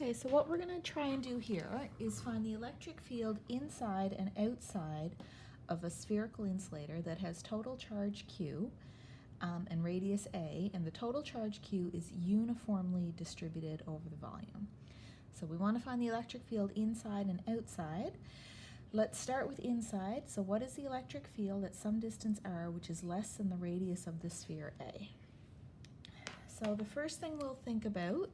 Okay, so what we're going to try and do here is find the electric field inside and outside of a spherical insulator that has total charge Q and radius A, and the total charge Q is uniformly distributed over the volume. So we want to find the electric field inside and outside. Let's start with inside. So what is the electric field at some distance r, which is less than the radius of the sphere A? So the first thing we'll think about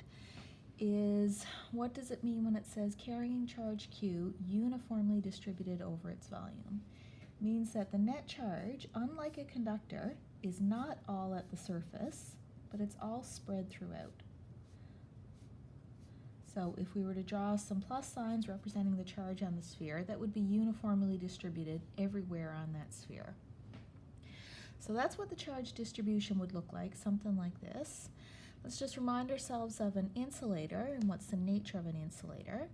is, what does it mean when it says carrying charge Q uniformly distributed over its volume? It means that the net charge, unlike a conductor, is not all at the surface, but it's all spread throughout. So if we were to draw some plus signs representing the charge on the sphere, that would be uniformly distributed everywhere on that sphere. So that's what the charge distribution would look like, something like this. Let's just remind ourselves of an insulator and what's the nature of an insulator.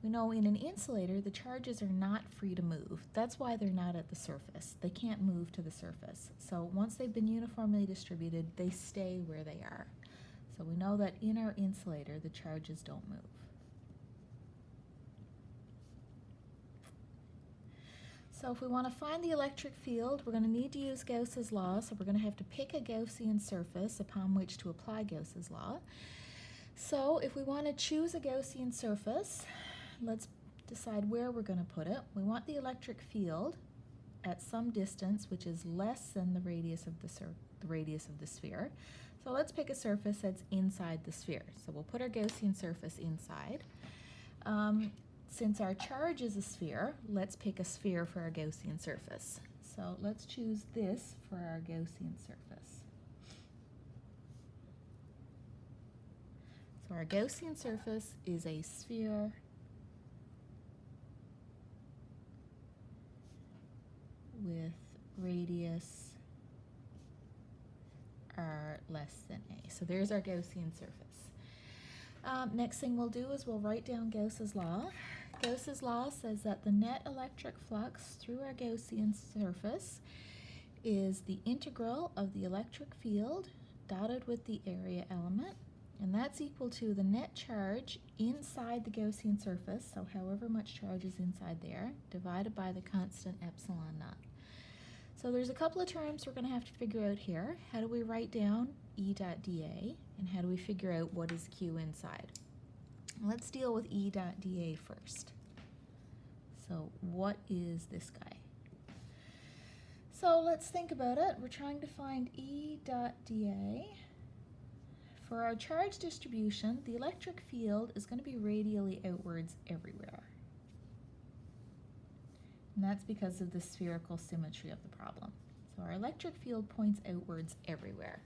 We know in an insulator the charges are not free to move. That's why they're not at the surface. They can't move to the surface. So once they've been uniformly distributed, they stay where they are. So we know that in our insulator the charges don't move. So if we want to find the electric field, we're going to need to use Gauss's law, so we're going to have to pick a Gaussian surface upon which to apply Gauss's law. So if we want to choose a Gaussian surface, let's decide where we're going to put it. We want the electric field at some distance which is less than the radius of the sphere. So let's pick a surface that's inside the sphere. So we'll put our Gaussian surface inside. Since our charge is a sphere, let's pick a sphere for our Gaussian surface. So let's choose this for our Gaussian surface. So our Gaussian surface is a sphere with radius r less than a. So there's our Gaussian surface. Next thing we'll do is we'll write down Gauss's law. Gauss's law says that the net electric flux through our Gaussian surface is the integral of the electric field dotted with the area element, and that's equal to the net charge inside the Gaussian surface, so however much charge is inside there, divided by the constant epsilon naught. So there's a couple of terms we're going to have to figure out here. How do we write down E dot dA, and how do we figure out what is Q inside? Let's deal with E dot dA first. So what is this guy? So let's think about it. We're trying to find E dot dA. For our charge distribution, the electric field is going to be radially outwards everywhere. And that's because of the spherical symmetry of the problem. So our electric field points outwards everywhere.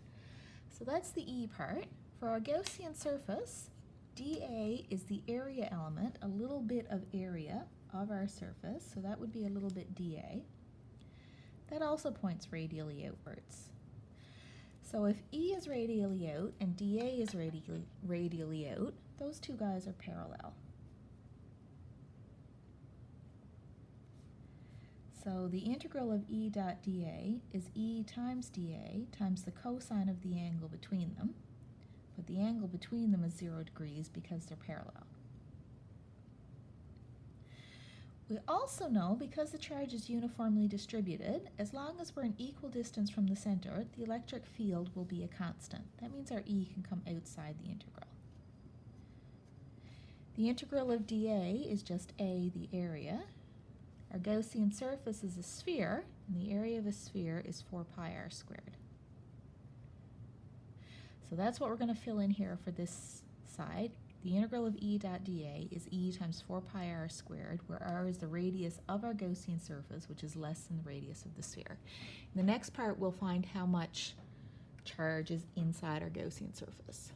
So that's the E part. For our Gaussian surface, dA is the area element, a little bit of area of our surface, so that would be a little bit dA. That also points radially outwards. So if E is radially out and dA is radially out, those two guys are parallel. So the integral of E dot dA is E times dA times the cosine of the angle between them. But the angle between them is 0 degrees because they're parallel. We also know, because the charge is uniformly distributed, as long as we're an equal distance from the center, the electric field will be a constant. That means our E can come outside the integral. The integral of dA is just A, the area. Our Gaussian surface is a sphere, and the area of a sphere is 4 pi r squared. So that's what we're going to fill in here for this side. The integral of E dot dA is E times 4 pi r squared, where r is the radius of our Gaussian surface, which is less than the radius of the sphere. In the next part, we'll find how much charge is inside our Gaussian surface.